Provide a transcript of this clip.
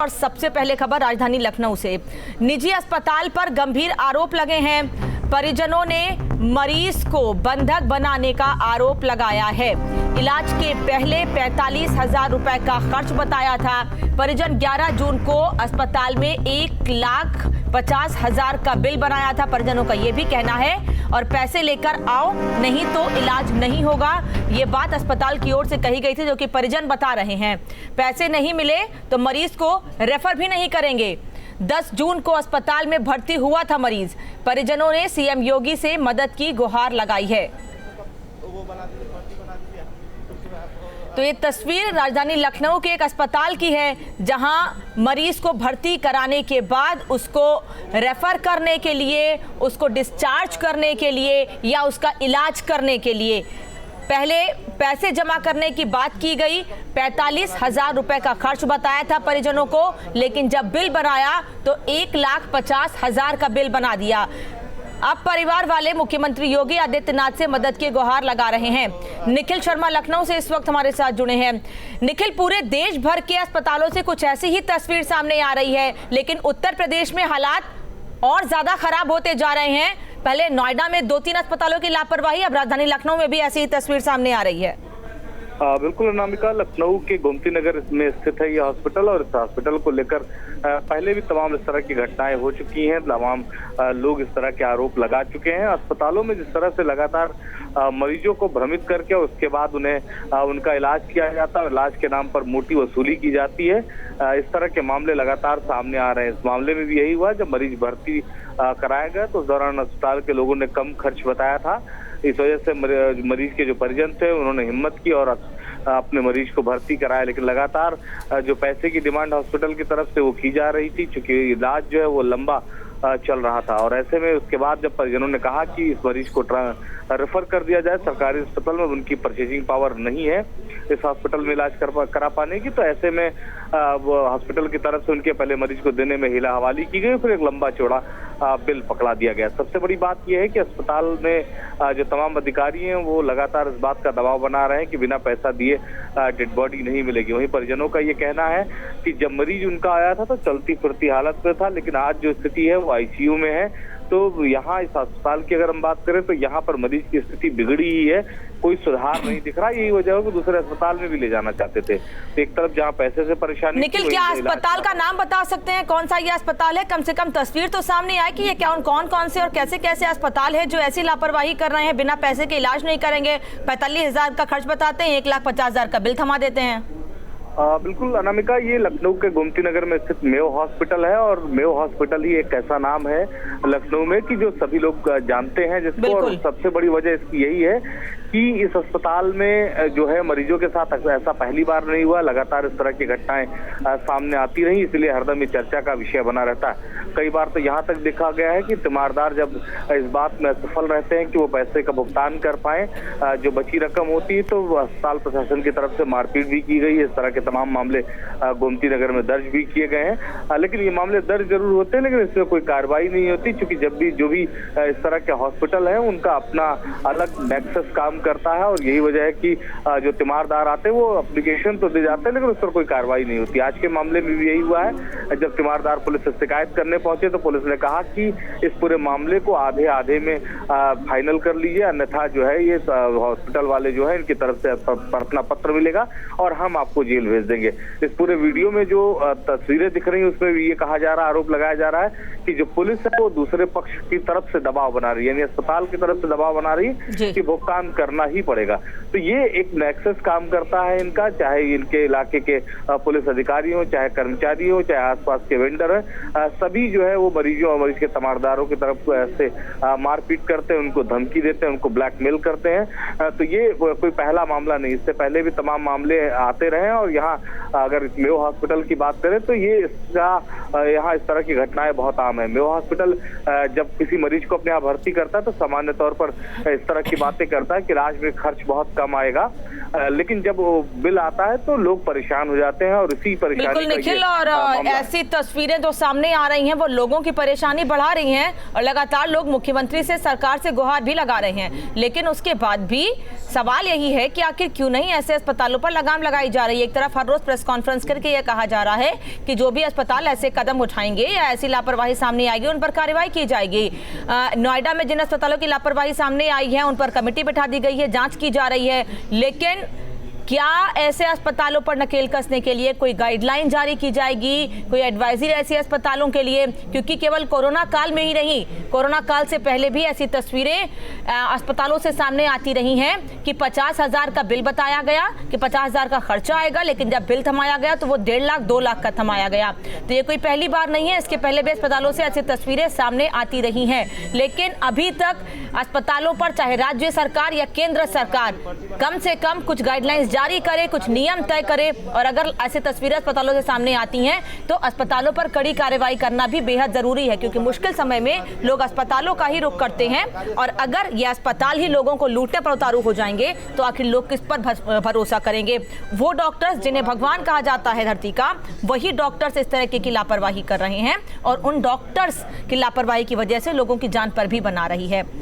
और सबसे पहले खबर राजधानी लखनऊ से। निजी अस्पताल पर गंभीर आरोप लगे हैं। परिजनों ने मरीज को बंधक बनाने का आरोप लगाया है। इलाज के पहले 45,000 रुपए का खर्च बताया था। परिजन 11 जून को अस्पताल में 1,50,000 का बिल बनाया था। परिजनों का यह भी कहना है और पैसे लेकर आओ नहीं तो इलाज नहीं होगा, ये बात अस्पताल की ओर से कही गई थी, जो कि परिजन बता रहे हैं। पैसे नहीं मिले तो मरीज को रेफर भी नहीं करेंगे। 10 जून को अस्पताल में भर्ती हुआ था मरीज। परिजनों ने सीएम योगी से मदद की गुहार लगाई है। तो ये तस्वीर राजधानी लखनऊ के एक अस्पताल की है, जहां मरीज को भर्ती कराने के बाद उसको रेफर करने के लिए, उसको डिस्चार्ज करने के लिए या उसका इलाज करने के लिए पहले पैसे जमा करने की बात की गई। 45,000 रुपए का खर्च बताया था परिजनों को, लेकिन जब बिल बनाया तो 1,50,000 का बिल बना दिया। अब परिवार वाले मुख्यमंत्री योगी आदित्यनाथ से मदद की गुहार लगा रहे हैं। निखिल शर्मा लखनऊ से इस वक्त हमारे साथ जुड़े हैं। निखिल, पूरे देश भर के अस्पतालों से कुछ ऐसी ही तस्वीर सामने आ रही है, लेकिन उत्तर प्रदेश में हालात और ज्यादा खराब होते जा रहे हैं। पहले नोएडा में 2-3 अस्पतालों की लापरवाही, अब राजधानी लखनऊ में भी ऐसी ही तस्वीर सामने आ रही है। बिल्कुल अनामिका, लखनऊ के गोमती नगर में स्थित है ये हॉस्पिटल, और इस हॉस्पिटल को लेकर पहले भी तमाम इस तरह की घटनाएं हो चुकी हैं। तमाम लोग इस तरह के आरोप लगा चुके हैं। अस्पतालों में जिस तरह से लगातार मरीजों को भ्रमित करके उसके बाद उन्हें उनका इलाज किया जाता है, इलाज के नाम पर मोटी वसूली की जाती है, इस तरह के मामले लगातार सामने आ रहे हैं। इस मामले में भी यही हुआ, जब मरीज भर्ती कराया गया तो उस दौरान अस्पताल के लोगों ने कम खर्च बताया था। इस वजह से मरीज के जो परिजन थे उन्होंने हिम्मत की और अपने मरीज को भर्ती कराया, लेकिन लगातार जो पैसे की डिमांड हॉस्पिटल की तरफ से वो की जा रही थी, क्योंकि इलाज जो है वो लंबा चल रहा था। और ऐसे में उसके बाद जब परिजनों ने कहा कि इस मरीज को रेफर कर दिया जाए सरकारी अस्पताल में, उनकी परचेजिंग पावर नहीं है इस हॉस्पिटल में इलाज करा पाने की, तो ऐसे में वो हॉस्पिटल की तरफ से उनके पहले मरीज को देने में हिला हवाली की गई, फिर एक लंबा चौड़ा बिल पकड़ा दिया गया। सबसे बड़ी बात यह है कि अस्पताल में जो तमाम अधिकारी हैं वो लगातार इस बात का दबाव बना रहे हैं कि बिना पैसा दिए डेड बॉडी नहीं मिलेगी। वहीं परिजनों का ये कहना है कि जब मरीज उनका आया था तो चलती फिरती हालत में था, लेकिन आज जो स्थिति है वो आईसीयू में है। तो यहाँ इस अस्पताल की अगर हम बात करें तो यहाँ पर मरीज की स्थिति बिगड़ी ही है, कोई सुधार नहीं दिख रहा। यही वजह है कि दूसरे अस्पताल में भी ले जाना चाहते थे। तो एक तरफ जहाँ पैसे से परेशानी। निखिल, क्या अस्पताल का नाम बता सकते हैं, कौन सा ये अस्पताल है? कम से कम तस्वीर तो सामने आए कि ये क्या कौन से और कैसे कैसे अस्पताल है जो ऐसी लापरवाही कर रहे हैं, बिना पैसे के इलाज नहीं करेंगे, 45,000 का खर्च बताते हैं, 1,50,000 का बिल थमा देते हैं। बिल्कुल अनामिका, ये लखनऊ के गोमती नगर में स्थित मेयो हॉस्पिटल है, और मेयो हॉस्पिटल ही एक ऐसा नाम है लखनऊ में कि जो सभी लोग जानते हैं जिसको, और सबसे बड़ी वजह इसकी यही है कि इस अस्पताल में जो है मरीजों के साथ ऐसा पहली बार नहीं हुआ। लगातार इस तरह की घटनाएं सामने आती रही, इसलिए हरदम ये चर्चा का विषय बना रहता है। कई बार तो यहाँ तक देखा गया है कि तीमारदार जब इस बात में सफल रहते हैं कि वो पैसे का भुगतान कर पाए, जो बची रकम होती है, तो अस्पताल प्रशासन की तरफ से मारपीट भी की गई। इस तरह के तमाम मामले गोमती नगर में दर्ज भी किए गए हैं, लेकिन ये मामले दर्ज जरूर होते हैं, लेकिन इसमें कोई कार्रवाई नहीं होती, क्योंकि जो भी इस तरह के हॉस्पिटल है उनका अपना अलग नेक्सस काम करता है, और यही वजह है कि जो तीमारदार आते हैं वो एप्लीकेशन तो दे जाते हैं, लेकिन उस पर कोई कार्रवाई नहीं होती। आज के मामले में भी यही हुआ है। जब तीमारदार पुलिस से शिकायत करने पहुंचे तो पुलिस ने कहा कि इस पूरे मामले को आधे में फाइनल कर लीजिए, अन्यथा जो है ये हॉस्पिटल वाले जो है इनकी तरफ से प्रार्थना पत्र मिलेगा और हम आपको जेल भेज देंगे। इस पूरे वीडियो में जो तस्वीरें दिख रही है उसमें भी ये कहा जा रहा है, आरोप लगाया जा रहा है कि जो पुलिस है वो दूसरे पक्ष की तरफ से दबाव बना रही है, यानी अस्पताल की तरफ से दबाव बना रही है कि भुगतान करना ही पड़ेगा। तो ये एक नेक्सस काम करता है इनका, चाहे इनके इलाके के पुलिस अधिकारी हो, चाहे कर्मचारी हो, चाहे आसपास के वेंडर है, सभी जो है वो मरीजों और मरीज के तीमारदारों की तरफ ऐसे मारपीट करते हैं, उनको धमकी देते हैं, उनको ब्लैकमेल करते हैं। तो ये कोई पहला मामला नहीं, इससे पहले भी तमाम मामले आते रहे, और यहाँ अगर मेयो हॉस्पिटल की बात करें तो ये इसका यहाँ इस तरह की घटनाएं बहुत आम है। मेयो हॉस्पिटल जब किसी मरीज को अपने यहाँ भर्ती करता है तो सामान्य तौर पर इस तरह की बातें करता है कि इलाज में खर्च बहुत कम आएगा, लेकिन जब वो बिल आता है तो लोग परेशान हो जाते हैं और इसी परेशानी बिल्कुल निखिल, और ऐसी तस्वीरें जो सामने आ रही हैं वो लोगों की परेशानी बढ़ा रही हैं और लगातार लोग मुख्यमंत्री से, सरकार से गुहार भी लगा रहे हैं, लेकिन उसके बाद भी सवाल यही है कि आखिर क्यों नहीं ऐसे अस्पतालों पर लगाम लगाई जा रही है। एक तरफ हर रोज प्रेस कॉन्फ्रेंस करके यह कहा जा रहा है कि जो भी अस्पताल ऐसे कदम उठाएंगे या ऐसी लापरवाही सामने आएगी उन पर कार्रवाई की जाएगी। नोएडा में जिन अस्पतालों की लापरवाही सामने आई है उन पर कमेटी बिठा दी गई है, जांच की जा रही है, लेकिन क्या ऐसे अस्पतालों पर नकेल कसने के लिए कोई गाइडलाइन जारी की जाएगी, कोई एडवाइजरी ऐसी अस्पतालों के लिए? क्योंकि केवल कोरोना काल में ही नहीं, कोरोना काल से पहले भी ऐसी तस्वीरें अस्पतालों से सामने आती रही हैं कि 50,000 का बिल बताया गया कि 50,000 का खर्चा आएगा, लेकिन जब बिल थमाया गया तो वो 1.5 लाख 2 लाख का थमाया गया। तो ये कोई पहली बार नहीं है, इसके पहले भी अस्पतालों से ऐसी तस्वीरें सामने आती रही हैं, लेकिन अभी तक अस्पतालों पर चाहे राज्य सरकार या केंद्र सरकार कम से कम कुछ गाइडलाइंस जारी करे, कुछ नियम तय करे, और अगर ऐसी तस्वीरें अस्पतालों से सामने आती हैं तो अस्पतालों पर कड़ी कार्रवाई करना भी बेहद जरूरी है, क्योंकि मुश्किल समय में लोग अस्पतालों का ही रुख करते हैं, और अगर ये अस्पताल ही लोगों को लूटने पर उतारू हो जाएंगे तो आखिर लोग किस पर भरोसा करेंगे? वो डॉक्टर्स जिन्हें भगवान कहा जाता है धरती का, वही डॉक्टर्स इस तरह की लापरवाही कर रहे हैं और उन डॉक्टर्स की लापरवाही की वजह से लोगों की जान पर भी बना रही है।